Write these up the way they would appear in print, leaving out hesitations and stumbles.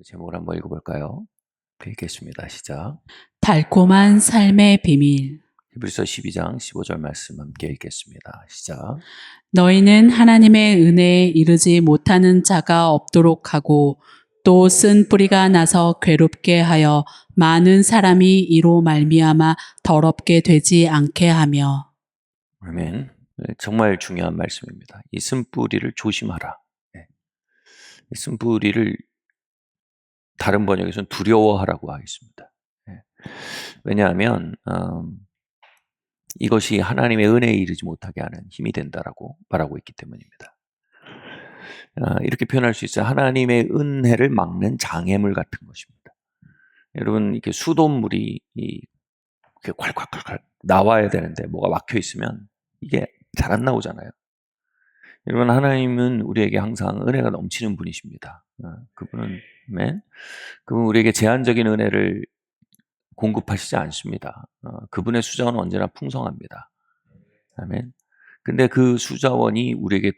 제목을 한번 읽어볼까요? 읽겠습니다. 시작. 달콤한 삶의 비밀. 히브리서 12장 15절 말씀 함께 읽겠습니다. 시작. 너희는 하나님의 은혜에 이르지 못하는 자가 없도록 하고 또 쓴 뿌리가 나서 괴롭게 하여 많은 사람이 이로 말미암아 더럽게 되지 않게 하며. 아멘. 정말 중요한 말씀입니다. 이 쓴뿌리를 조심하라. 이 쓴뿌리를 다른 번역에서는 두려워하라고 하겠습니다. 왜냐하면 이것이 하나님의 은혜에 이르지 못하게 하는 힘이 된다라고 말하고 있기 때문입니다. 이렇게 표현할 수 있어요. 하나님의 은혜를 막는 장애물 같은 것입니다. 여러분, 이렇게 수돗물이 이렇게 콸콸콸콸 나와야 되는데 뭐가 막혀 있으면 이게 잘 안 나오잖아요. 여러분, 하나님은 우리에게 항상 은혜가 넘치는 분이십니다. 그분은 우리에게 제한적인 은혜를 공급하시지 않습니다. 그분의 수자원은 언제나 풍성합니다. 아멘. 근데 그 수자원이 우리에게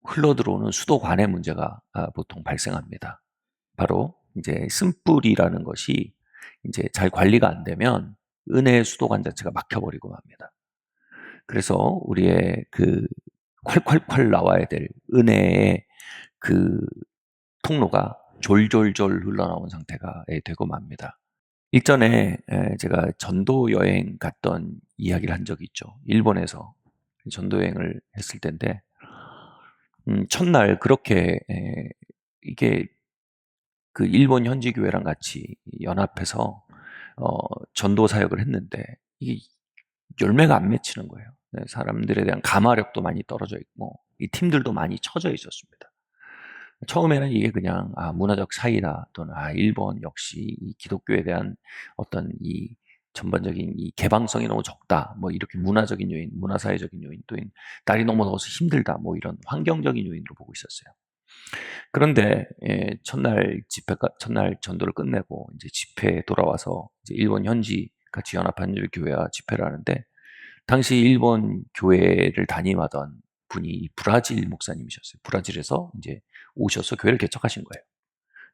흘러들어오는 수도관의 문제가 보통 발생합니다. 바로 이제 쓴뿌리라는 것이 이제 잘 관리가 안 되면 은혜의 수도관 자체가 막혀버리고 맙니다. 그래서 우리의 그 콸콸콸 나와야 될 은혜의 그 통로가 졸졸졸 흘러나온 상태가 되고 맙니다. 일전에 제가 전도 여행 갔던 이야기를 한 적이 있죠. 일본에서 전도 여행을 했을 텐데 첫날 그렇게 이게 그 일본 현지 교회랑 같이 연합해서 전도 사역을 했는데 이게 열매가 안 맺히는 거예요. 사람들에 대한 감화력도 많이 떨어져 있고 이 팀들도 많이 처져 있었습니다. 처음에는 이게 그냥 문화적 차이다 또는 일본 역시 이 기독교에 대한 어떤 이 전반적인 이 개방성이 너무 적다 뭐 이렇게 문화적인 요인, 문화사회적인 요인 또는 날이 너무 더워서 힘들다 뭐 이런 환경적인 요인으로 보고 있었어요. 그런데 첫날 전도를 끝내고 이제 집회에 돌아와서 이제 일본 현지 같이 연합한 교회와 집회를 하는데 당시 일본 교회를 담임하던 분이 브라질 목사님이셨어요. 브라질에서 이제 오셔서 교회를 개척하신 거예요.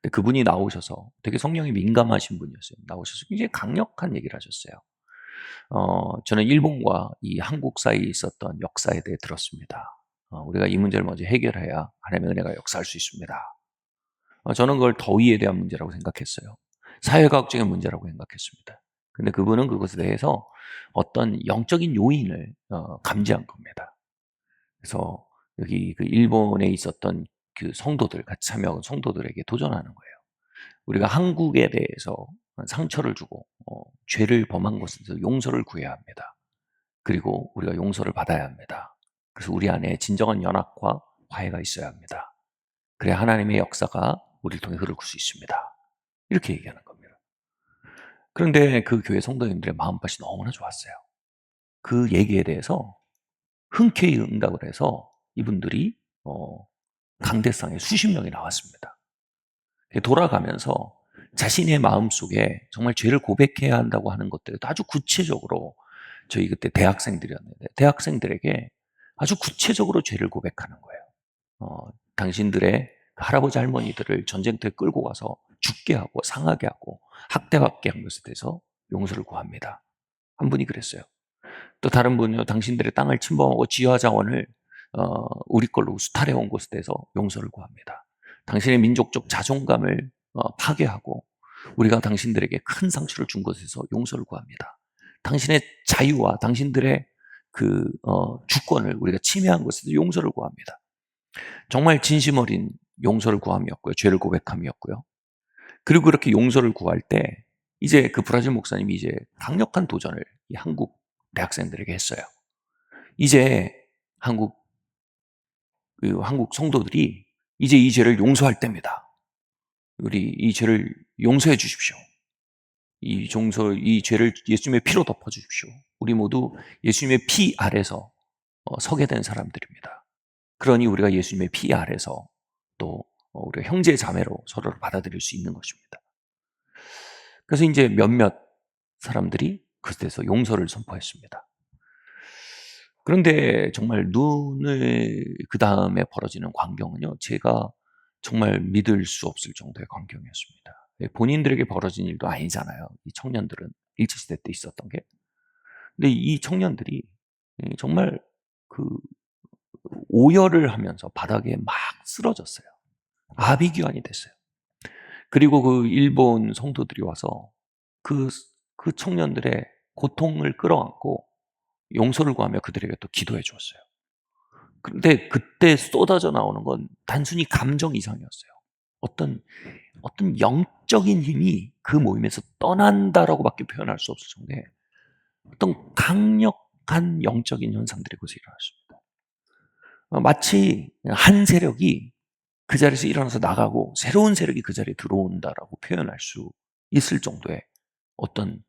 근데 그분이 나오셔서 되게 성령이 민감하신 분이었어요. 나오셔서 굉장히 강력한 얘기를 하셨어요. 저는 일본과 이 한국 사이에 있었던 역사에 대해 들었습니다. 우리가 이 문제를 먼저 해결해야 하나님의 은혜가 역사할 수 있습니다. 저는 그걸 더위에 대한 문제라고 생각했어요. 사회과학적인 문제라고 생각했습니다. 근데 그분은 그것에 대해서 어떤 영적인 요인을 감지한 겁니다. 그래서 여기 그 일본에 있었던 그 성도들, 같이 참여한 성도들에게 도전하는 거예요. 우리가 한국에 대해서 상처를 주고 죄를 범한 것에 대해서 용서를 구해야 합니다. 그리고 우리가 용서를 받아야 합니다. 그래서 우리 안에 진정한 연합과 화해가 있어야 합니다. 그래야 하나님의 역사가 우리를 통해 흐를 수 있습니다. 이렇게 얘기하는 겁니다. 그런데 그 교회 성도님들의 마음밭이 너무나 좋았어요. 그 얘기에 대해서 흔쾌히 응답을 해서 이분들이 강대상에 수십 명이 나왔습니다. 돌아가면서 자신의 마음속에 정말 죄를 고백해야 한다고 하는 것들을 아주 구체적으로 저희 그때 대학생들이었는데 대학생들에게 아주 구체적으로 죄를 고백하는 거예요. 당신들의 할아버지 할머니들을 전쟁터에 끌고 가서 죽게 하고 상하게 하고 학대받게 한 것에 대해서 용서를 구합니다. 한 분이 그랬어요. 또 다른 분은 당신들의 땅을 침범하고 지하자원을 우리 걸로 수탈해 온 것에 대해서 용서를 구합니다. 당신의 민족적 자존감을 파괴하고 우리가 당신들에게 큰 상처를 준 것에서 용서를 구합니다. 당신의 자유와 당신들의 그 주권을 우리가 침해한 것에서 용서를 구합니다. 정말 진심 어린 용서를 구함이었고요. 죄를 고백함이었고요. 그리고 그렇게 용서를 구할 때 이제 그 브라질 목사님이 이제 강력한 도전을 이 한국 대학생들에게 했어요. 이제 한국 성도들이 이제 이 죄를 용서할 때입니다. 우리 이 죄를 용서해 주십시오. 이 죄를 예수님의 피로 덮어 주십시오. 우리 모두 예수님의 피 아래서 서게 된 사람들입니다. 그러니 우리가 예수님의 피 아래서 또 우리가 형제 자매로 서로를 받아들일 수 있는 것입니다. 그래서 이제 몇몇 사람들이 그때서 용서를 선포했습니다. 그런데 정말 눈을 그 다음에 벌어지는 광경은요. 제가 정말 믿을 수 없을 정도의 광경이었습니다. 본인들에게 벌어진 일도 아니잖아요. 이 청년들은 일제시대 때 있었던 게. 근데 이 청년들이 정말 그 오열을 하면서 바닥에 막 쓰러졌어요. 아비규환이 됐어요. 그리고 그 일본 성도들이 와서 그, 그 청년들의 고통을 끌어안고 용서를 구하며 그들에게 또 기도해 주었어요. 근데 그때 쏟아져 나오는 건 단순히 감정 이상이었어요. 어떤 영적인 힘이 그 모임에서 떠난다라고밖에 표현할 수 없을 정도의 어떤 강력한 영적인 현상들이 거기서 일어났습니다. 마치 한 세력이 그 자리에서 일어나서 나가고 새로운 세력이 그 자리에 들어온다라고 표현할 수 있을 정도의 어떤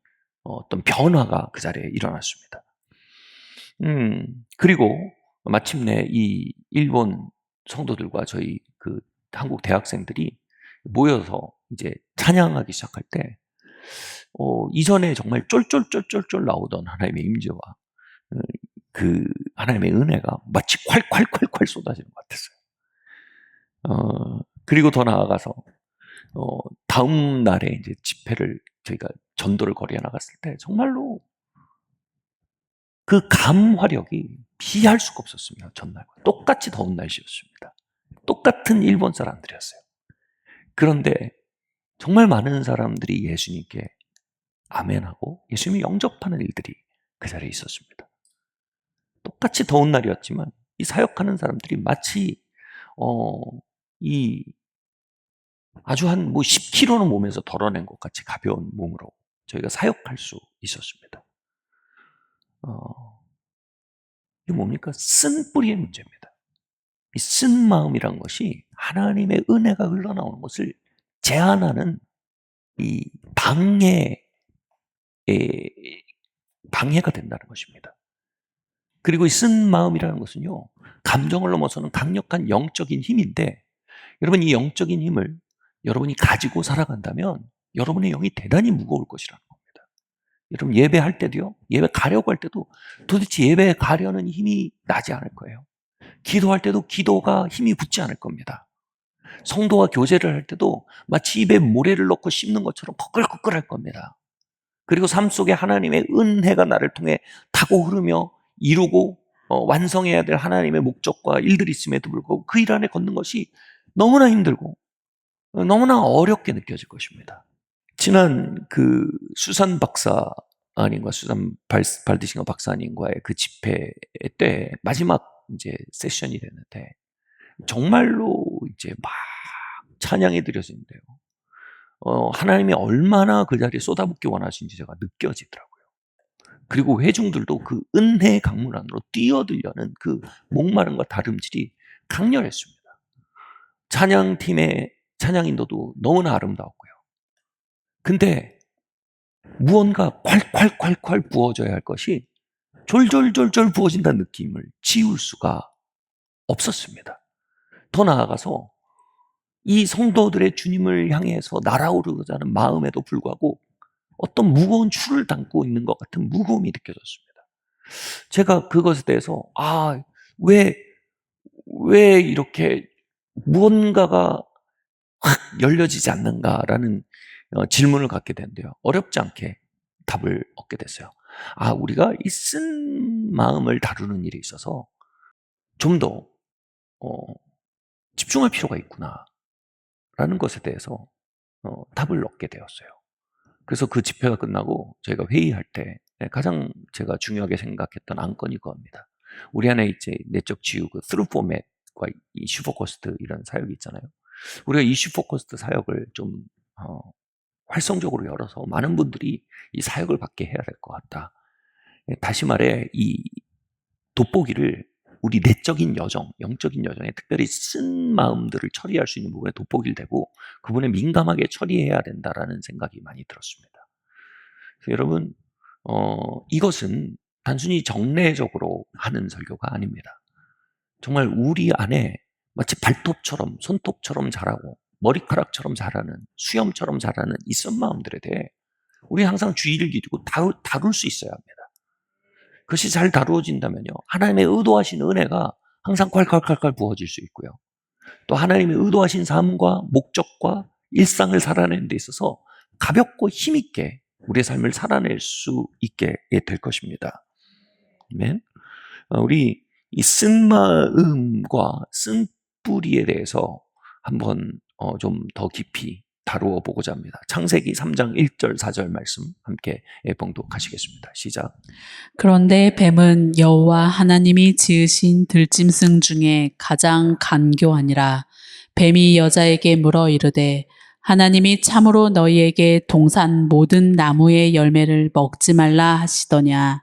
변화가 그 자리에 일어났습니다. 그리고 마침내 이 일본 성도들과 저희 그 한국 대학생들이 모여서 이제 찬양하기 시작할 때, 이전에 정말 쫄쫄쫄쫄쫄 나오던 하나님의 임재와 그 하나님의 은혜가 마치 콸콸콸콸 쏟아지는 것 같았어요. 그리고 더 나아가서 다음 날에 이제 집회를 저희가 전도를 거리에 나갔을 때 정말로 그 감화력이 비할 수가 없었습니다. 전날과 똑같이 더운 날씨였습니다. 똑같은 일본 사람들이었어요. 그런데 정말 많은 사람들이 예수님께 아멘하고 예수님이 영접하는 일들이 그 자리에 있었습니다. 똑같이 더운 날이었지만 이 사역하는 사람들이 마치 이 아주 한 뭐 10kg는 몸에서 덜어낸 것 같이 가벼운 몸으로 저희가 사역할 수 있었습니다. 이게 뭡니까? 쓴 뿌리의 문제입니다. 이 쓴 마음이란 것이 하나님의 은혜가 흘러나오는 것을 제한하는 이 방해가 된다는 것입니다. 그리고 이 쓴 마음이라는 것은요, 감정을 넘어서는 강력한 영적인 힘인데, 여러분 이 영적인 힘을 여러분이 가지고 살아간다면 여러분의 영이 대단히 무거울 것이라는 겁니다. 여러분 예배할 때도요, 예배 가려고 할 때도 도대체 예배 가려는 힘이 나지 않을 거예요. 기도할 때도 기도가 힘이 붙지 않을 겁니다. 성도와 교제를 할 때도 마치 입에 모래를 넣고 씹는 것처럼 꺼끌꺼끌할 겁니다. 그리고 삶 속에 하나님의 은혜가 나를 통해 타고 흐르며 이루고 완성해야 될 하나님의 목적과 일들이 있음에도 불구하고 그 일 안에 걷는 것이 너무나 힘들고 너무나 어렵게 느껴질 것입니다. 지난 그 수산 박사님과 수산 발디싱어 박사님과의 그 집회 때 마지막 이제 세션이 됐는데 정말로 이제 막 찬양이 드려지는데요. 하나님이 얼마나 그 자리에 쏟아붓기 원하시는지 제가 느껴지더라고요. 그리고 회중들도 그 은혜의 강물 안으로 뛰어들려는 그 목마름과 다름질이 강렬했습니다. 찬양팀의 찬양 인도도 너무나 아름다웠고요. 근데 무언가 콸콸콸콸 부어져야 할 것이 졸졸졸졸 부어진다는 느낌을 지울 수가 없었습니다. 더 나아가서 이 성도들의 주님을 향해서 날아오르고자 하는 마음에도 불구하고 어떤 무거운 추를 담고 있는 것 같은 무거움이 느껴졌습니다. 제가 그것에 대해서 왜 이렇게 무언가가 확 열려지지 않는가라는 질문을 갖게 되는데요. 어렵지 않게 답을 얻게 됐어요. 우리가 이 쓴 마음을 다루는 일에 있어서 좀 더 집중할 필요가 있구나라는 것에 대해서 답을 얻게 되었어요. 그래서 그 집회가 끝나고 저희가 회의할 때 가장 제가 중요하게 생각했던 안건이 그겁니다. 우리 안에 이제 내적 지유, 그 through format과 이슈 포커스트 이런 사역이 있잖아요. 우리가 이슈 포커스트 사역을 좀 활성적으로 열어서 많은 분들이 이 사역을 받게 해야 될 것 같다. 다시 말해 이 돋보기를 우리 내적인 여정, 영적인 여정에 특별히 쓴 마음들을 처리할 수 있는 부분에 돋보기를 대고 그분에 민감하게 처리해야 된다라는 생각이 많이 들었습니다. 그래서 여러분, 이것은 단순히 정례적으로 하는 설교가 아닙니다. 정말 우리 안에 마치 발톱처럼, 손톱처럼 자라고 머리카락처럼 자라는, 수염처럼 자라는 이 쓴 마음들에 대해 우리 항상 주의를 기울이고 다룰 수 있어야 합니다. 그것이 잘 다루어진다면요, 하나님의 의도하신 은혜가 항상 콸콸콸콸 부어질 수 있고요. 또 하나님의 의도하신 삶과 목적과 일상을 살아내는 데 있어서 가볍고 힘있게 우리의 삶을 살아낼 수 있게 될 것입니다. 아멘. 우리 이 쓴마음과 쓴뿌리에 대해서 한번 좀 더 깊이 다루어 보고자 합니다. 창세기 3장 1절 4절 말씀 함께 봉독하시겠습니다. 시작. 그런데 뱀은 여호와 하나님이 지으신 들짐승 중에 가장 간교하니라. 뱀이 여자에게 물어 이르되 하나님이 참으로 너희에게 동산 모든 나무의 열매를 먹지 말라 하시더냐.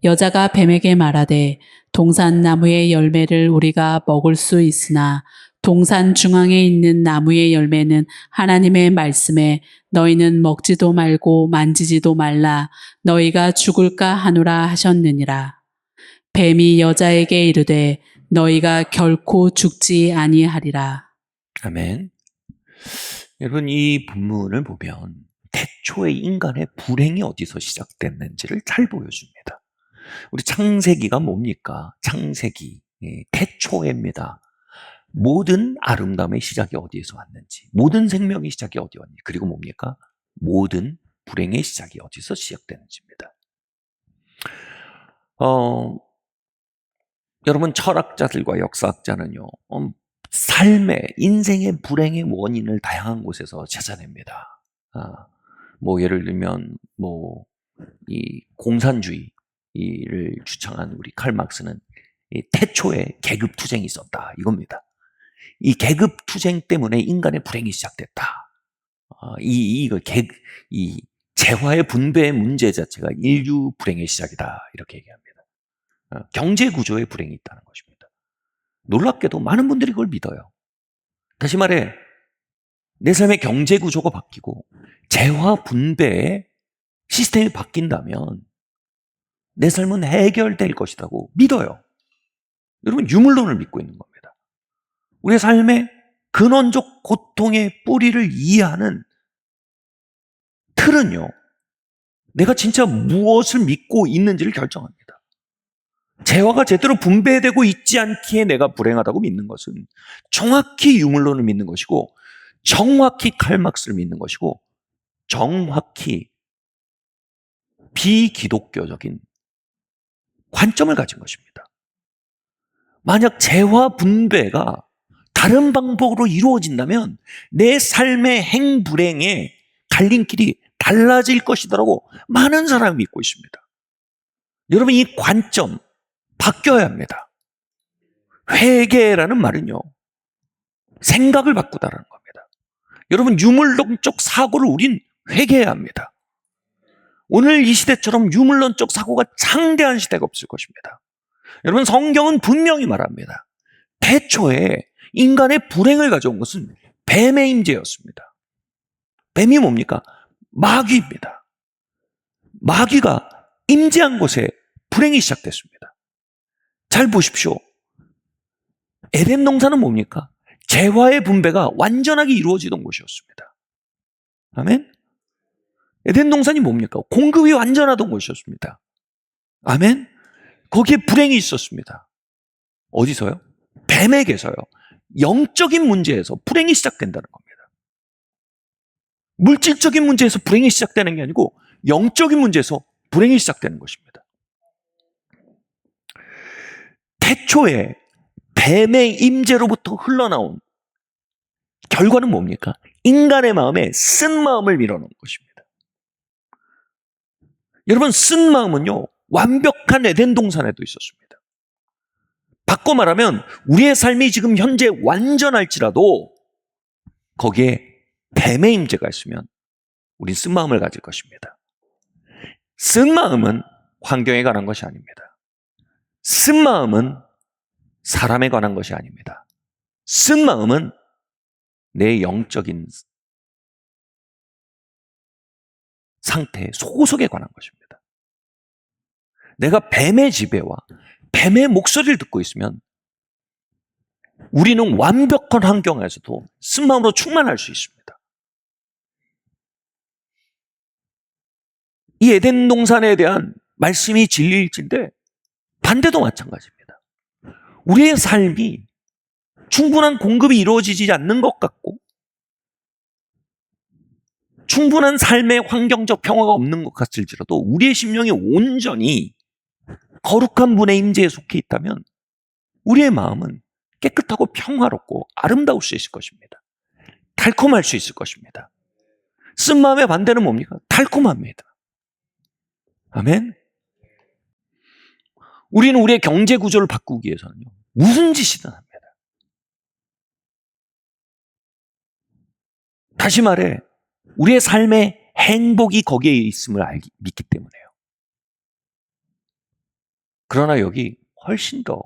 여자가 뱀에게 말하되 동산 나무의 열매를 우리가 먹을 수 있으나 동산 중앙에 있는 나무의 열매는 하나님의 말씀에 너희는 먹지도 말고 만지지도 말라 너희가 죽을까 하노라 하셨느니라. 뱀이 여자에게 이르되 너희가 결코 죽지 아니하리라. 아멘. 여러분, 이 본문을 보면 태초에 인간의 불행이 어디서 시작됐는지를 잘 보여줍니다. 우리 창세기가 뭡니까? 창세기, 태초에입니다. 모든 아름다움의 시작이 어디에서 왔는지, 모든 생명의 시작이 어디 왔는지, 그리고 뭡니까? 모든 불행의 시작이 어디서 시작되는지입니다. 여러분, 철학자들과 역사학자는요, 삶의, 인생의 불행의 원인을 다양한 곳에서 찾아냅니다. 예를 들면, 이 공산주의를 주창한 우리 칼 막스는 이 태초에 계급투쟁이 있었다, 이겁니다. 이 계급투쟁 때문에 인간의 불행이 시작됐다. 이 재화의 분배의 문제 자체가 인류 불행의 시작이다, 이렇게 얘기합니다. 경제 구조에 불행이 있다는 것입니다. 놀랍게도 많은 분들이 그걸 믿어요. 다시 말해, 내 삶의 경제 구조가 바뀌고 재화 분배의 시스템이 바뀐다면 내 삶은 해결될 것이라고 믿어요. 여러분, 유물론을 믿고 있는 겁니다. 우리의 삶의 근원적 고통의 뿌리를 이해하는 틀은요, 내가 진짜 무엇을 믿고 있는지를 결정합니다. 재화가 제대로 분배되고 있지 않기에 내가 불행하다고 믿는 것은 정확히 유물론을 믿는 것이고, 정확히 칼막스를 믿는 것이고, 정확히 비기독교적인 관점을 가진 것입니다. 만약 재화 분배가 다른 방법으로 이루어진다면 내 삶의 행불행의 갈림길이 달라질 것이다라고 많은 사람이 믿고 있습니다. 여러분, 이 관점 바뀌어야 합니다. 회개라는 말은요, 생각을 바꾸다라는 겁니다. 여러분, 유물론적 사고를 우린 회개해야 합니다. 오늘 이 시대처럼 유물론적 사고가 창대한 시대가 없을 것입니다. 여러분, 성경은 분명히 말합니다. 태초에 인간의 불행을 가져온 것은 뱀의 임재였습니다. 뱀이 뭡니까? 마귀입니다. 마귀가 임재한 곳에 불행이 시작됐습니다. 잘 보십시오. 에덴 동산은 뭡니까? 재화의 분배가 완전하게 이루어지던 곳이었습니다. 아멘? 에덴 동산이 뭡니까? 공급이 완전하던 곳이었습니다. 아멘? 거기에 불행이 있었습니다. 어디서요? 뱀에게서요. 영적인 문제에서 불행이 시작된다는 겁니다. 물질적인 문제에서 불행이 시작되는 게 아니고 영적인 문제에서 불행이 시작되는 것입니다. 태초에 뱀의 임재로부터 흘러나온 결과는 뭡니까? 인간의 마음에 쓴 마음을 밀어넣은 것입니다. 여러분, 쓴 마음은요, 완벽한 에덴 동산에도 있었습니다. 바꿔 말하면 우리의 삶이 지금 현재 완전할지라도 거기에 뱀의 임재가 있으면 우린 쓴 마음을 가질 것입니다. 쓴 마음은 환경에 관한 것이 아닙니다. 쓴 마음은 사람에 관한 것이 아닙니다. 쓴 마음은 내 영적인 상태, 소속에 관한 것입니다. 내가 뱀의 지배와 뱀의 목소리를 듣고 있으면 우리는 완벽한 환경에서도 쓴 마음으로 충만할 수 있습니다. 이 에덴 동산에 대한 말씀이 진리일진데 반대도 마찬가지입니다. 우리의 삶이 충분한 공급이 이루어지지 않는 것 같고 충분한 삶의 환경적 평화가 없는 것 같을지라도 우리의 심령이 온전히 거룩한 분의 임재에 속해 있다면 우리의 마음은 깨끗하고 평화롭고 아름다울 수 있을 것입니다. 달콤할 수 있을 것입니다. 쓴마음의 반대는 뭡니까? 달콤합니다. 아멘. 우리는 우리의 경제 구조를 바꾸기 위해서는요, 무슨 짓이든 합니다. 다시 말해, 우리의 삶의 행복이 거기에 있음을 믿기 때문에요. 그러나 여기 훨씬 더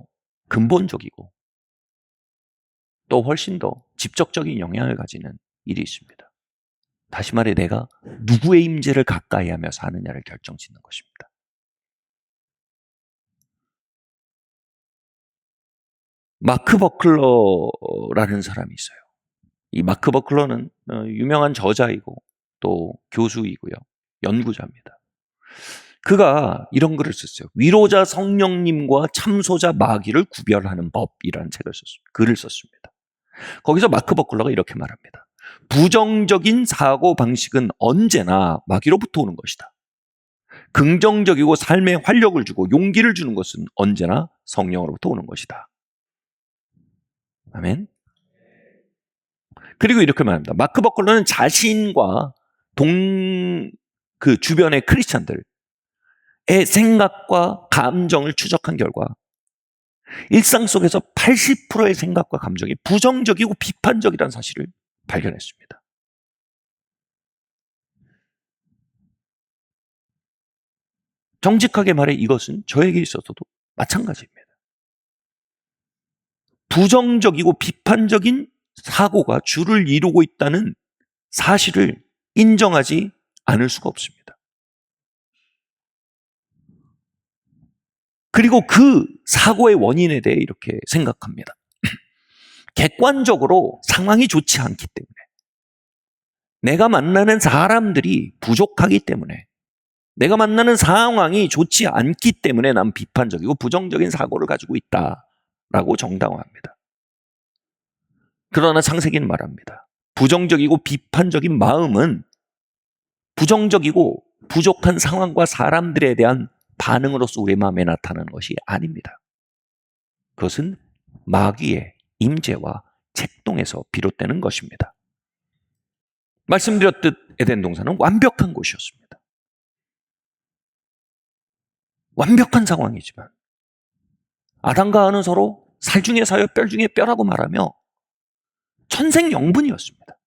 근본적이고 또 훨씬 더 직접적인 영향을 가지는 일이 있습니다. 다시 말해, 내가 누구의 임재를 가까이 하며 사느냐를 결정짓는 것입니다. 마크 버클러라는 사람이 있어요. 이 마크 버클러는 유명한 저자이고 또 교수이고요. 연구자입니다. 그가 이런 글을 썼어요. 위로자 성령님과 참소자 마귀를 구별하는 법이라는 글을 썼습니다. 거기서 마크 버클러가 이렇게 말합니다. 부정적인 사고 방식은 언제나 마귀로부터 오는 것이다. 긍정적이고 삶에 활력을 주고 용기를 주는 것은 언제나 성령으로부터 오는 것이다. 아멘. 그리고 이렇게 말합니다. 마크 버클러는 자신과 그 주변의 크리스찬들의 생각과 감정을 추적한 결과 일상 속에서 80%의 생각과 감정이 부정적이고 비판적이라는 사실을 발견했습니다. 정직하게 말해 이것은 저에게 있어서도 마찬가지입니다. 부정적이고 비판적인 사고가 주를 이루고 있다는 사실을 인정하지 않을 수가 없습니다. 그리고 그 사고의 원인에 대해 이렇게 생각합니다. 객관적으로 상황이 좋지 않기 때문에, 내가 만나는 사람들이 부족하기 때문에, 내가 만나는 상황이 좋지 않기 때문에 난 비판적이고 부정적인 사고를 가지고 있다라고 정당화합니다. 그러나 창세기는 말합니다. 부정적이고 비판적인 마음은 부정적이고 부족한 상황과 사람들에 대한 반응으로서 우리 마음에 나타나는 것이 아닙니다. 그것은 마귀의 임재와 책동에서 비롯되는 것입니다. 말씀드렸듯 에덴 동산은 완벽한 곳이었습니다. 완벽한 상황이지만 아담과 하와는 서로 살 중에 살여 뼈 중에 뼈라고 말하며 천생연분이었습니다.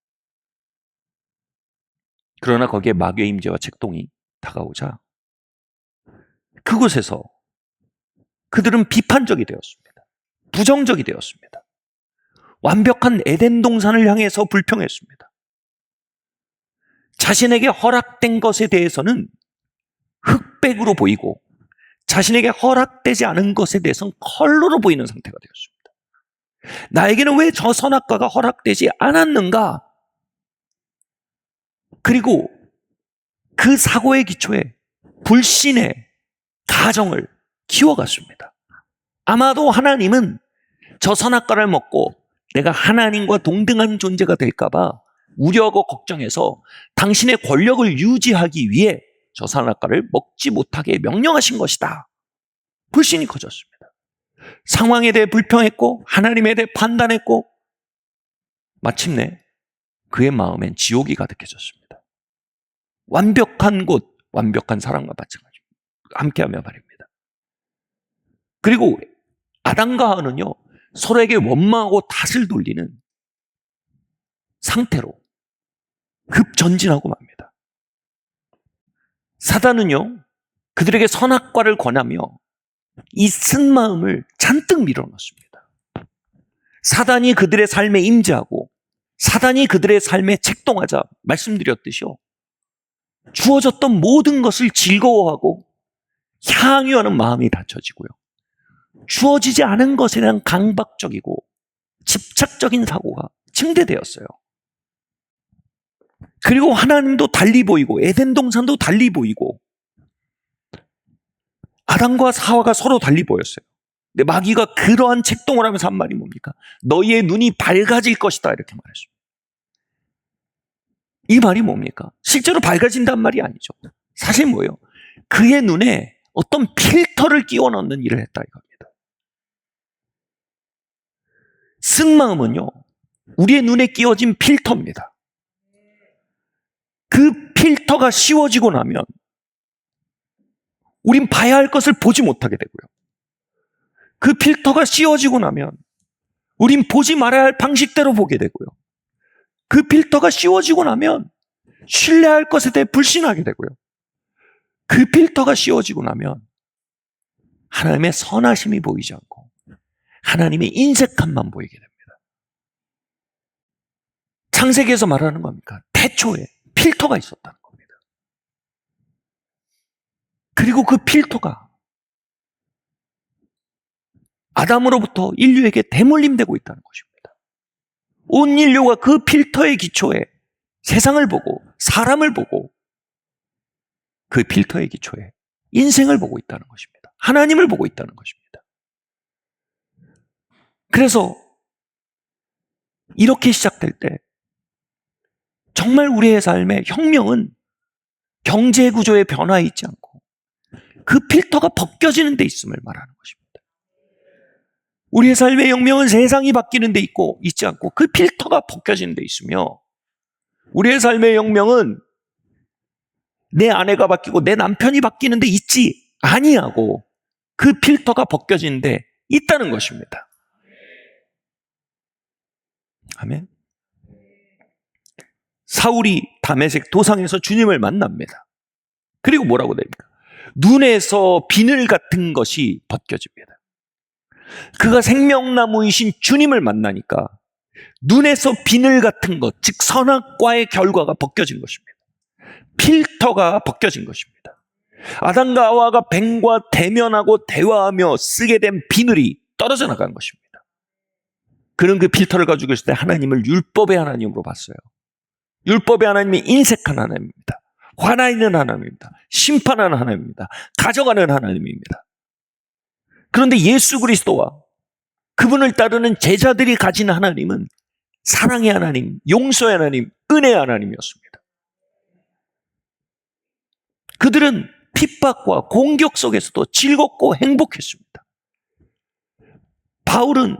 그러나 거기에 마귀의 임재와 책동이 다가오자 그곳에서 그들은 비판적이 되었습니다. 부정적이 되었습니다. 완벽한 에덴 동산을 향해서 불평했습니다. 자신에게 허락된 것에 대해서는 흑백으로 보이고 자신에게 허락되지 않은 것에 대해서는 컬러로 보이는 상태가 되었습니다. 나에게는 왜 저 선악과가 허락되지 않았는가? 그리고 그 사고의 기초에 불신의 가정을 키워갔습니다. 아마도 하나님은 저 선악과를 먹고 내가 하나님과 동등한 존재가 될까봐 우려하고 걱정해서 당신의 권력을 유지하기 위해 저 선악과를 먹지 못하게 명령하신 것이다. 불신이 커졌습니다. 상황에 대해 불평했고 하나님에 대해 판단했고 마침내 그의 마음엔 지옥이 가득해졌습니다. 완벽한 곳, 완벽한 사랑과 마찬가지입니다. 함께하며 말입니다. 그리고 아담과 하와는요, 서로에게 원망하고 탓을 돌리는 상태로 급전진하고 맙니다. 사단은요, 그들에게 선악과를 권하며 이 쓴 마음을 잔뜩 밀어넣습니다. 사단이 그들의 삶에 임재하고 사단이 그들의 삶에 책동하자 말씀드렸듯이요, 주어졌던 모든 것을 즐거워하고 향유하는 마음이 닫혀지고요, 주어지지 않은 것에 대한 강박적이고 집착적인 사고가 증대되었어요. 그리고 하나님도 달리 보이고 에덴 동산도 달리 보이고 아담과 하와가 서로 달리 보였어요. 근데 마귀가 그러한 책동을 하면서 한 말이 뭡니까? 너희의 눈이 밝아질 것이다, 이렇게 말했습니다. 이 말이 뭡니까? 실제로 밝아진다는 말이 아니죠. 사실 뭐예요? 그의 눈에 어떤 필터를 끼워 넣는 일을 했다, 이겁니다. 쓴마음은요, 우리의 눈에 끼워진 필터입니다. 그 필터가 씌워지고 나면 우린 봐야 할 것을 보지 못하게 되고요. 그 필터가 씌워지고 나면 우린 보지 말아야 할 방식대로 보게 되고요. 그 필터가 씌워지고 나면 신뢰할 것에 대해 불신하게 되고요. 그 필터가 씌워지고 나면 하나님의 선하심이 보이지 않고 하나님의 인색함만 보이게 됩니다. 창세기에서 말하는 겁니까? 태초에 필터가 있었다는 겁니다. 그리고 그 필터가 아담으로부터 인류에게 대물림되고 있다는 것입니다. 온 인류가 그 필터의 기초에 세상을 보고 사람을 보고 그 필터의 기초에 인생을 보고 있다는 것입니다. 하나님을 보고 있다는 것입니다. 그래서 이렇게 시작될 때 정말 우리의 삶의 혁명은 경제 구조의 변화에 있지 않고 그 필터가 벗겨지는 데 있음을 말하는 것입니다. 우리의 삶의 혁명은 세상이 바뀌는 데 있고 있지 않고 그 필터가 벗겨지는 데 있으며, 우리의 삶의 혁명은 내 아내가 바뀌고 내 남편이 바뀌는 데 있지 아니하고 그 필터가 벗겨지는 데 있다는 것입니다. 아멘. 사울이 다메섹 도상에서 주님을 만납니다. 그리고 뭐라고 됩니까? 눈에서 비늘 같은 것이 벗겨집니다. 그가 생명나무이신 주님을 만나니까 눈에서 비늘 같은 것, 즉 선악과의 결과가 벗겨진 것입니다. 필터가 벗겨진 것입니다. 아담과 하와가 뱀과 대면하고 대화하며 쓰게 된 비늘이 떨어져 나간 것입니다. 그는 그 필터를 가지고 있을 때 하나님을 율법의 하나님으로 봤어요. 율법의 하나님이 인색한 하나님입니다. 화나 있는 하나님입니다. 심판하는 하나님입니다. 가져가는 하나님입니다. 그런데 예수 그리스도와 그분을 따르는 제자들이 가진 하나님은 사랑의 하나님, 용서의 하나님, 은혜의 하나님이었습니다. 그들은 핍박과 공격 속에서도 즐겁고 행복했습니다.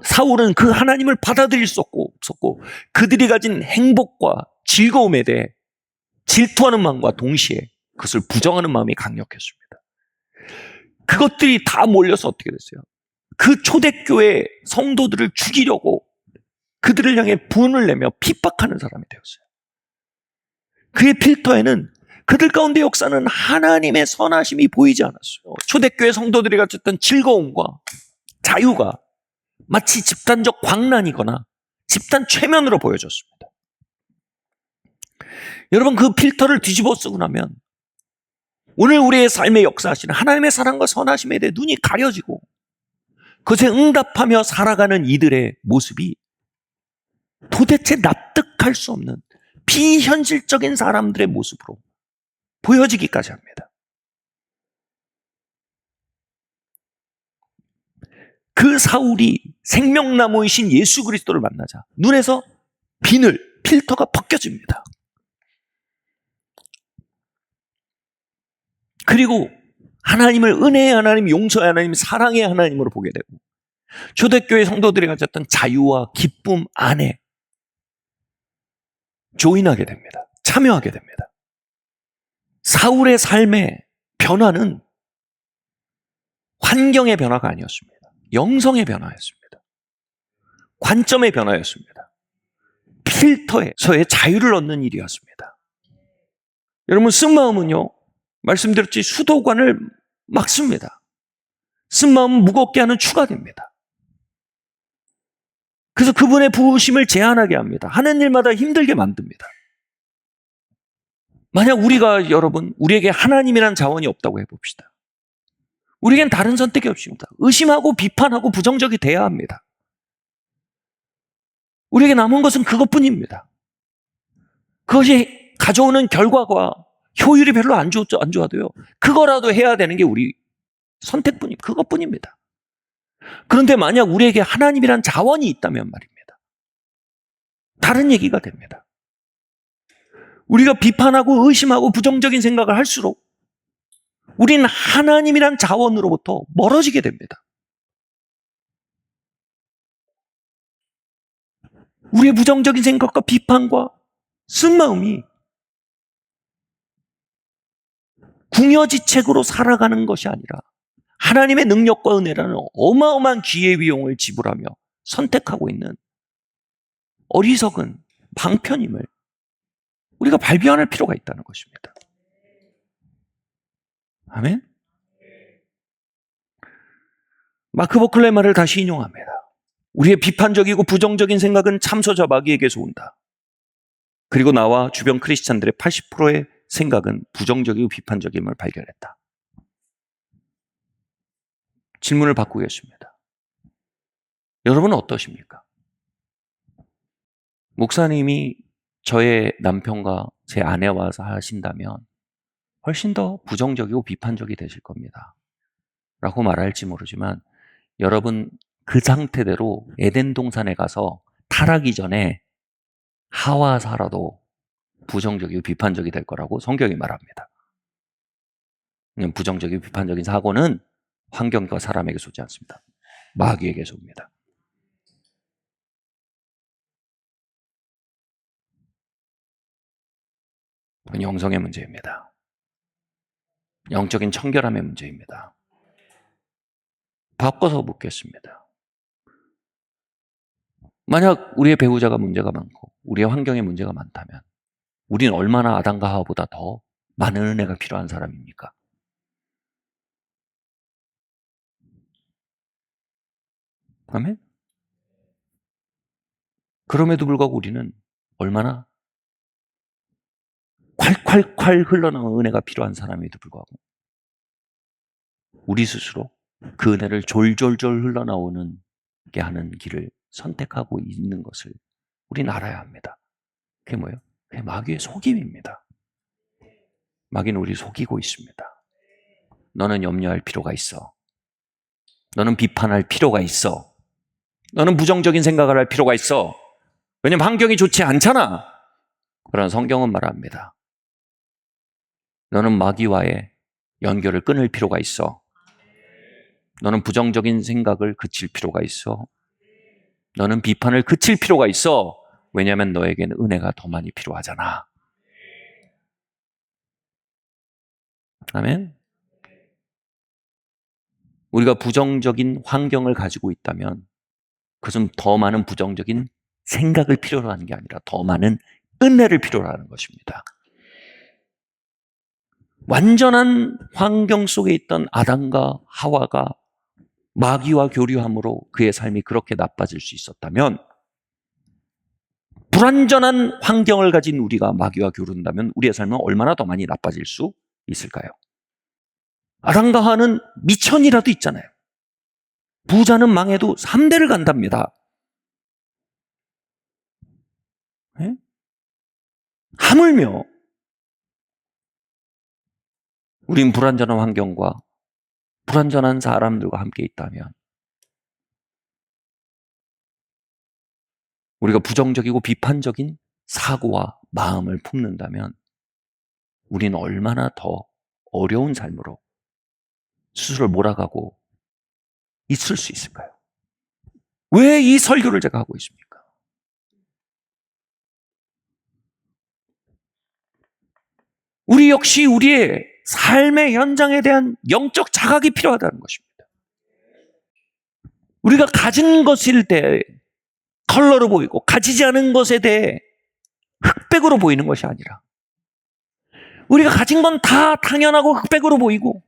사울은 그 하나님을 받아들일 수 없었고 그들이 가진 행복과 즐거움에 대해 질투하는 마음과 동시에 그것을 부정하는 마음이 강력했습니다. 그것들이 다 몰려서 어떻게 됐어요? 그 초대교회 성도들을 죽이려고 그들을 향해 분을 내며 핍박하는 사람이 되었어요. 그의 필터에는 그들 가운데 역사는 하나님의 선하심이 보이지 않았어요. 초대교회 성도들이 가졌던 즐거움과 자유가 마치 집단적 광란이거나 집단 최면으로 보여졌습니다. 여러분, 그 필터를 뒤집어 쓰고 나면 오늘 우리의 삶에 역사하시는 하나님의 사랑과 선하심에 대해 눈이 가려지고 그것에 응답하며 살아가는 이들의 모습이 도대체 납득할 수 없는 비현실적인 사람들의 모습으로 보여지기까지 합니다. 그 사울이 생명나무이신 예수 그리스도를 만나자 눈에서 필터가 벗겨집니다. 그리고 하나님을 은혜의 하나님, 용서의 하나님, 사랑의 하나님으로 보게 되고 초대교회 성도들이 가졌던 자유와 기쁨 안에 조인하게 됩니다. 참여하게 됩니다. 사울의 삶의 변화는 환경의 변화가 아니었습니다. 영성의 변화였습니다. 관점의 변화였습니다. 필터에서의 자유를 얻는 일이었습니다. 여러분, 쓴마음은요, 말씀드렸지 수도관을 막습니다. 쓴마음은 무겁게 하는 추가 됩니다. 그래서 그분의 부으심을 제한하게 합니다. 하는 일마다 힘들게 만듭니다. 만약 우리에게 하나님이란 자원이 없다고 해봅시다. 우리에겐 다른 선택이 없습니다. 의심하고 비판하고 부정적이 돼야 합니다. 우리에게 남은 것은 그것뿐입니다. 그것이 가져오는 결과가 효율이 별로 안 좋아도요, 그거라도 해야 되는 게 우리 선택뿐입니다. 그것뿐입니다. 그런데 만약 우리에게 하나님이란 자원이 있다면 말입니다. 다른 얘기가 됩니다. 우리가 비판하고 의심하고 부정적인 생각을 할수록 우리는 하나님이란 자원으로부터 멀어지게 됩니다. 우리의 부정적인 생각과 비판과 쓴마음이 궁여지책으로 살아가는 것이 아니라 하나님의 능력과 은혜라는 어마어마한 기회 비용을 지불하며 선택하고 있는 어리석은 방편임을 우리가 발견할 필요가 있다는 것입니다. 아멘? 마크 버클레의 말을 다시 인용합니다. 우리의 비판적이고 부정적인 생각은 참소자 마귀에게서 온다. 그리고 나와 주변 크리스찬들의 80%의 생각은 부정적이고 비판적임을 발견했다. 질문을 바꾸겠습니다. 여러분은 어떠십니까? 목사님이 저의 남편과 제 아내와 하신다면 훨씬 더 부정적이고 비판적이 되실 겁니다. 라고 말할지 모르지만 여러분 그 상태대로 에덴 동산에 가서 타락이 전에 하와 살아도 부정적이고 비판적이 될 거라고 성경이 말합니다. 부정적이고 비판적인 사고는 환경과 사람에게서 오지 않습니다. 마귀에게서 옵니다. 그건 영성의 문제입니다. 영적인 청결함의 문제입니다. 바꿔서 묻겠습니다. 만약 우리의 배우자가 문제가 많고 우리의 환경에 문제가 많다면 우리는 얼마나 아담과 하와보다 더 많은 은혜가 필요한 사람입니까? 아멘? 그럼에도 불구하고 우리는 얼마나 콸콸콸 흘러나오는 은혜가 필요한 사람에도 불구하고 우리 스스로 그 은혜를 졸졸졸 흘러나오는 게 하는 길을 선택하고 있는 것을 우리는 알아야 합니다. 그게 뭐예요? 그게 마귀의 속임입니다. 마귀는 우리 속이고 있습니다. 너는 염려할 필요가 있어. 너는 비판할 필요가 있어. 너는 부정적인 생각을 할 필요가 있어. 왜냐하면 환경이 좋지 않잖아. 그러나 성경은 말합니다. 너는 마귀와의 연결을 끊을 필요가 있어. 너는 부정적인 생각을 그칠 필요가 있어. 너는 비판을 그칠 필요가 있어. 왜냐하면 너에게는 은혜가 더 많이 필요하잖아. 아멘? 우리가 부정적인 환경을 가지고 있다면 그것은 더 많은 부정적인 생각을 필요로 하는 게 아니라 더 많은 은혜를 필요로 하는 것입니다. 완전한 환경 속에 있던 아담과 하와가 마귀와 교류함으로 그의 삶이 그렇게 나빠질 수 있었다면 불완전한 환경을 가진 우리가 마귀와 교류한다면 우리의 삶은 얼마나 더 많이 나빠질 수 있을까요? 아담과 하와는 미천이라도 있잖아요. 부자는 망해도 3대를 간답니다. 네? 하물며 우린 불완전한 환경과 불완전한 사람들과 함께 있다면 우리가 부정적이고 비판적인 사고와 마음을 품는다면 우리는 얼마나 더 어려운 삶으로 스스로를 몰아가고 있을 수 있을까요? 왜 이 설교를 제가 하고 있습니까? 우리 역시 우리의 삶의 현장에 대한 영적 자각이 필요하다는 것입니다. 우리가 가진 것일 때 컬러로 보이고 가지지 않은 것에 대해 흑백으로 보이는 것이 아니라 우리가 가진 건 다 당연하고 흑백으로 보이고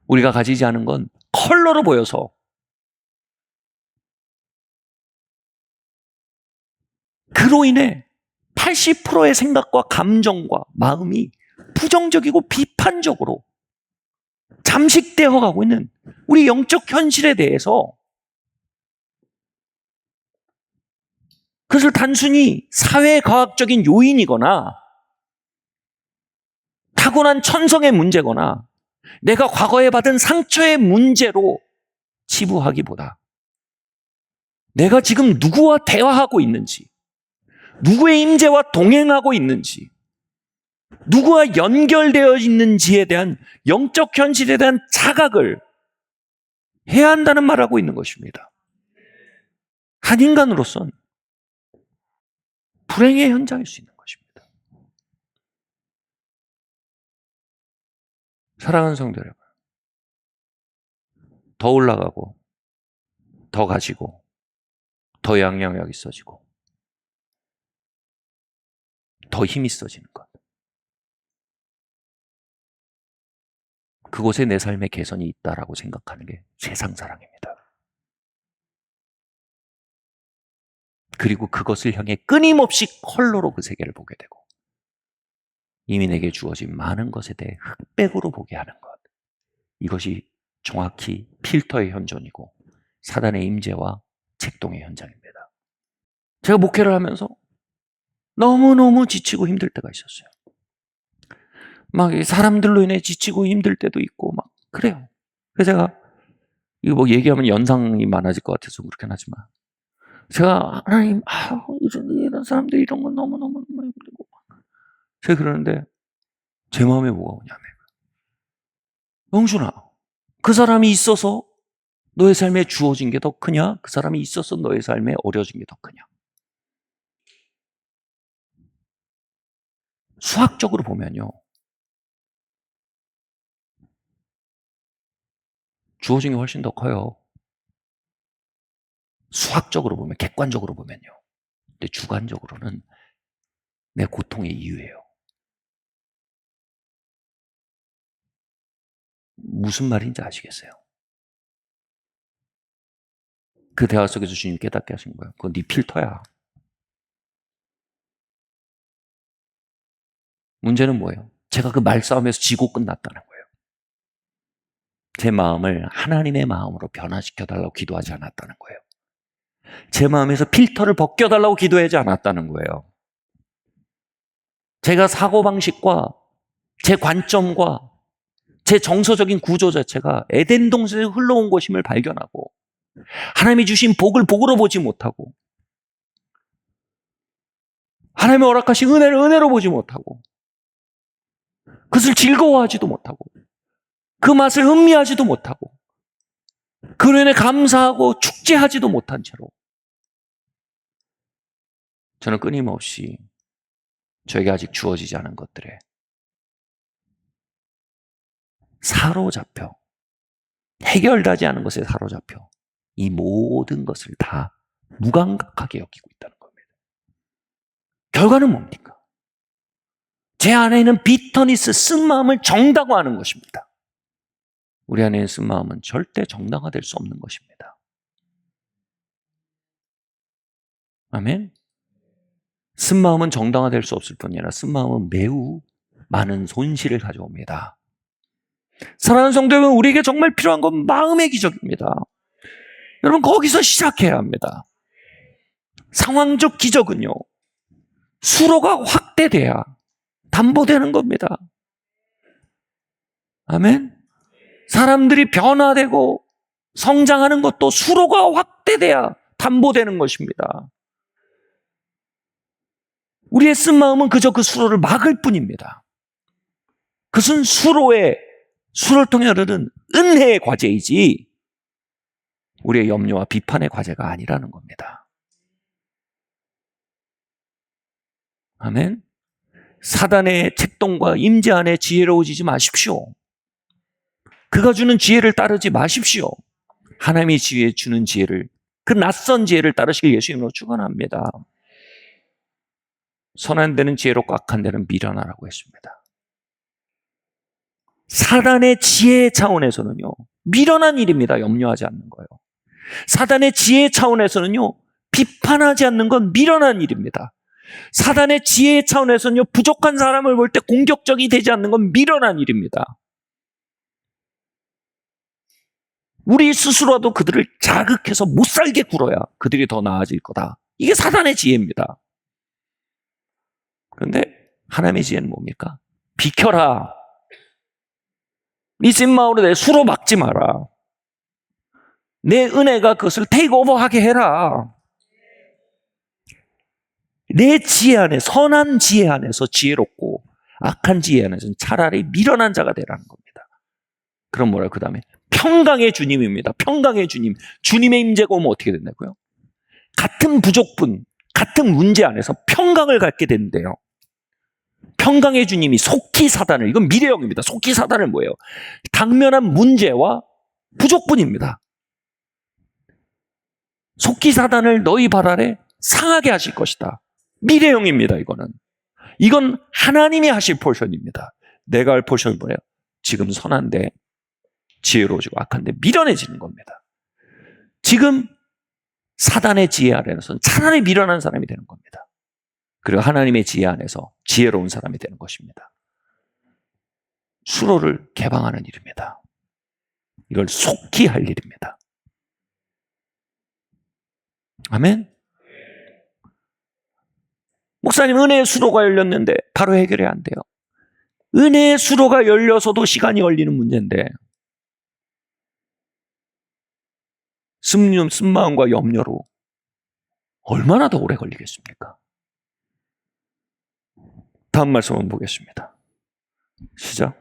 우리가 가지지 않은 건 컬러로 보여서 그로 인해 80%의 생각과 감정과 마음이 부정적이고 비판적으로 잠식되어 가고 있는 우리 영적 현실에 대해서 그것을 단순히 사회과학적인 요인이거나 타고난 천성의 문제거나 내가 과거에 받은 상처의 문제로 치부하기보다 내가 지금 누구와 대화하고 있는지, 누구의 임재와 동행하고 있는지, 누구와 연결되어 있는지에 대한 영적 현실에 대한 자각을 해야 한다는 말을 하고 있는 것입니다. 한 인간으로서는 불행의 현장일 수 있는 것입니다. 사랑하는 성도 여러분, 더 올라가고, 더 가지고, 더 양념력 있어지고, 더 힘 있어지는 것. 그곳에 내 삶의 개선이 있다라고 생각하는 게 세상 사랑입니다. 그리고 그것을 향해 끊임없이 컬러로 그 세계를 보게 되고, 이미 내게 주어진 많은 것에 대해 흑백으로 보게 하는 것. 이것이 정확히 필터의 현존이고 사단의 임재와 책동의 현장입니다. 제가 목회를 하면서 너무너무 지치고 힘들 때가 있었어요. 막 사람들로 인해 지치고 힘들 때도 있고 막 그래요. 그래서 제가 이거 뭐 얘기하면 연상이 많아질 것 같아서 그렇긴 하지만, 제가 하나님, 이런 사람들 이런 건 너무너무 힘들고, 제가 그러는데 제 마음에 뭐가 오냐면, 영준아, 그 사람이 있어서 너의 삶에 주어진 게 더 크냐? 그 사람이 있어서 너의 삶에 어려진 게 더 크냐? 수학적으로 보면요, 주어진 게 훨씬 더 커요. 수학적으로 보면, 객관적으로 보면요. 근데 주관적으로는 내 고통의 이유예요. 무슨 말인지 아시겠어요? 그 대화 속에서 주님 깨닫게 하신 거예요. 그건 네 필터야. 문제는 뭐예요? 제가 그 말싸움에서 지고 끝났다는 거예요. 제 마음을 하나님의 마음으로 변화시켜달라고 기도하지 않았다는 거예요. 제 마음에서 필터를 벗겨달라고 기도하지 않았다는 거예요. 제가 사고방식과 제 관점과 제 정서적인 구조 자체가 에덴 동산에서 흘러온 것임을 발견하고, 하나님이 주신 복을 복으로 보지 못하고, 하나님의 허락하신 은혜를 은혜로 보지 못하고, 그것을 즐거워하지도 못하고, 그 맛을 음미하지도 못하고, 그 은혜에 감사하고 축제하지도 못한 채로 저는 끊임없이 저에게 아직 주어지지 않은 것들에 사로잡혀, 해결되지 않은 것에 사로잡혀 이 모든 것을 다 무감각하게 여기고 있다는 겁니다. 결과는 뭡니까? 제 안에 있는 비터니스, 쓴 마음을 정당화하는 것입니다. 우리 안에 있는 쓴 마음은 절대 정당화될 수 없는 것입니다. 아멘? 쓴 마음은 정당화될 수 없을 뿐 아니라 쓴 마음은 매우 많은 손실을 가져옵니다. 사랑하는 성도 여러분, 우리에게 정말 필요한 건 마음의 기적입니다. 여러분, 거기서 시작해야 합니다. 상황적 기적은요, 수로가 확대돼야 담보되는 겁니다. 아멘? 사람들이 변화되고 성장하는 것도 수로가 확대돼야 담보되는 것입니다. 우리의 쓴 마음은 그저 그 수로를 막을 뿐입니다. 그것은 수로를 통해 흐르는 은혜의 과제이지 우리의 염려와 비판의 과제가 아니라는 겁니다. 아멘. 사단의 책동과 임재 안에 지혜로워지지 마십시오. 그가 주는 지혜를 따르지 마십시오. 하나님이 주는 지혜를, 그 낯선 지혜를 따르시길 예수님으로 축원합니다. 선한 데는 지혜롭고 악한 데는 미련하라고 했습니다. 사단의 지혜 차원에서는요, 미련한 일입니다. 염려하지 않는 거예요. 사단의 지혜 차원에서는요, 비판하지 않는 건 미련한 일입니다. 사단의 지혜 차원에서는요, 부족한 사람을 볼 때 공격적이 되지 않는 건 미련한 일입니다. 우리 스스로도 그들을 자극해서 못 살게 굴어야 그들이 더 나아질 거다. 이게 사단의 지혜입니다. 그런데 하나님의 지혜는 뭡니까? 비켜라. 네 쓴 마음으로 내 수로 막지 마라. 내 은혜가 그것을 테이크오버하게 해라. 내 지혜 안에, 선한 지혜 안에서 지혜롭고 악한 지혜 안에서는 차라리 미련한 자가 되라는 겁니다. 그럼 뭐라 그 다음에 평강의 주님입니다. 평강의 주님. 주님의 임재가 오면 어떻게 된다고요? 같은 부족분, 같은 문제 안에서 평강을 갖게 된대요. 평강의 주님이 속히 사단을, 이건 미래형입니다. 속히 사단을 뭐예요? 당면한 문제와 부족분입니다. 속히 사단을 너희 발 아래 상하게 하실 것이다. 미래형입니다. 이건 하나님이 하실 포션입니다. 내가 할 포션은 뭐예요? 지금 선한데 지혜로워지고 악한데 미련해지는 겁니다. 지금 사단의 지혜 아래에서는 차라리 미련한 사람이 되는 겁니다. 그리고 하나님의 지혜 안에서 지혜로운 사람이 되는 것입니다. 수로를 개방하는 일입니다. 이걸 속히 할 일입니다. 아멘. 목사님, 은혜의 수로가 열렸는데 바로 해결이 안 돼요. 은혜의 수로가 열려서도 시간이 걸리는 문제인데 쓴마음과 염려로 얼마나 더 오래 걸리겠습니까? 다음 말씀 한번 보겠습니다. 시작.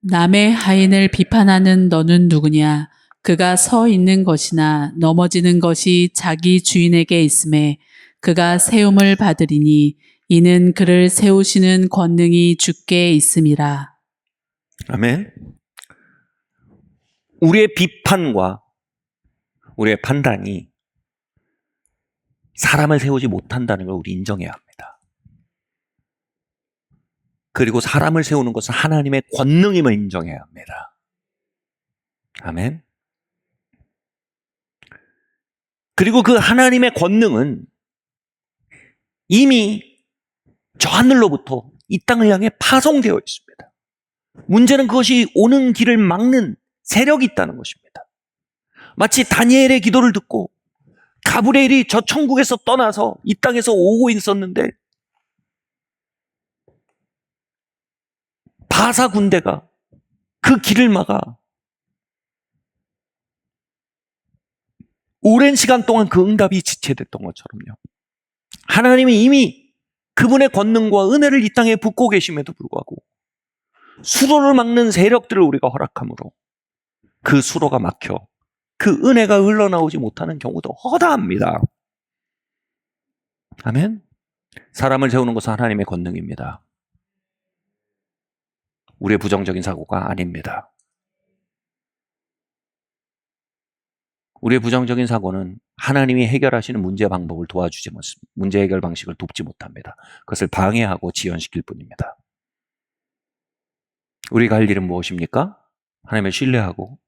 남의 하인을 비판하는 너는 누구냐? 그가 서 있는 것이나 넘어지는 것이 자기 주인에게 있음에 그가 세움을 받으리니 이는 그를 세우시는 권능이 주께 있음이라. 아멘. 우리의 비판과 우리의 판단이 사람을 세우지 못한다는 걸 우리 인정해야 합니다. 그리고 사람을 세우는 것은 하나님의 권능임을 인정해야 합니다. 아멘. 그리고 그 하나님의 권능은 이미 저 하늘로부터 이 땅을 향해 파송되어 있습니다. 문제는 그것이 오는 길을 막는 세력이 있다는 것입니다. 마치 다니엘의 기도를 듣고 가브리엘이 저 천국에서 떠나서 이 땅에서 오고 있었는데 바사 군대가 그 길을 막아 오랜 시간 동안 그 응답이 지체됐던 것처럼요. 하나님이 이미 그분의 권능과 은혜를 이 땅에 붓고 계심에도 불구하고 수로를 막는 세력들을 우리가 허락함으로 그 수로가 막혀 그 은혜가 흘러나오지 못하는 경우도 허다합니다. 아멘. 사람을 세우는 것은 하나님의 권능입니다. 우리의 부정적인 사고가 아닙니다. 우리의 부정적인 사고는 하나님이 해결하시는 문제 방법을 도와주지 못합니다. 문제 해결 방식을 돕지 못합니다. 그것을 방해하고 지연시킬 뿐입니다. 우리가 할 일은 무엇입니까? 하나님을 신뢰하고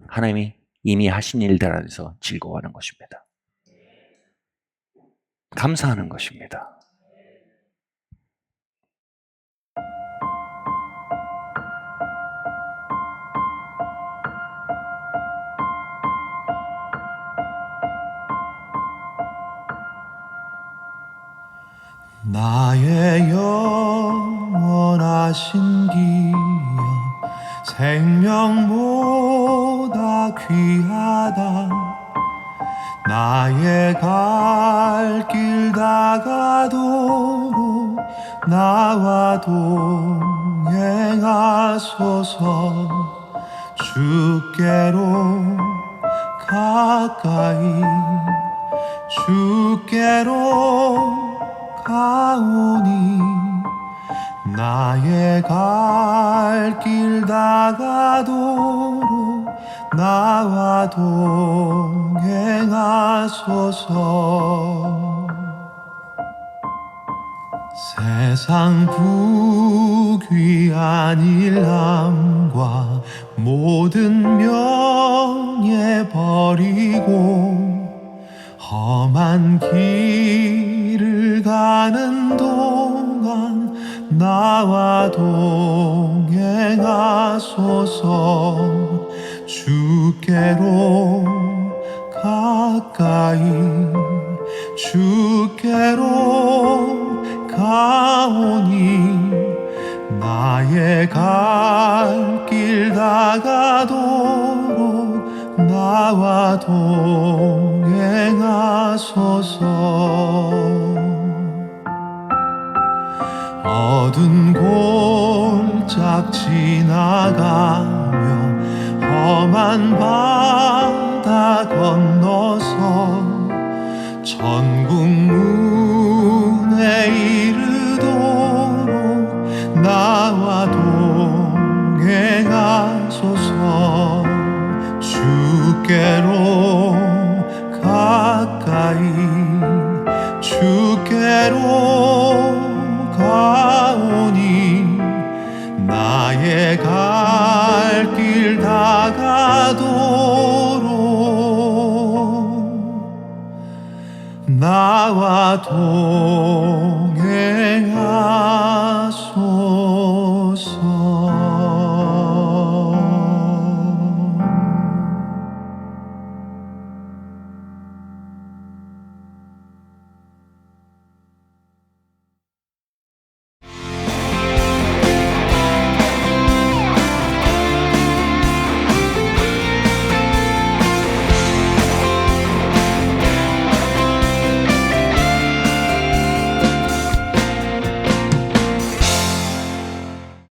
하나님이 이미 하신 일들 안에서 즐거워하는 것입니다. 감사하는 것입니다. 나의 영원하신 기여 생명보다 귀하다. 나의 갈 길 다가도록 나와 동행하소서. 주께로 가까이 주께로 가오니 나의 갈 길 다가도록 나와 동행하소서. 세상 부귀한 일함과 모든 명예 버리고 험한 길을 가는 동안 나와 동행하소서. 주께로 가까이 주께로 가오니 나의 갈 길 다가도록 나와 동행하소서. 어두운 골짝 지나가며 험한 바다 건너서 천국 문에 이르도록 나와 동행하소서. 주께로 가까이 주께로 가오니 나의 갈 길 다가도록 나와 동행하소서.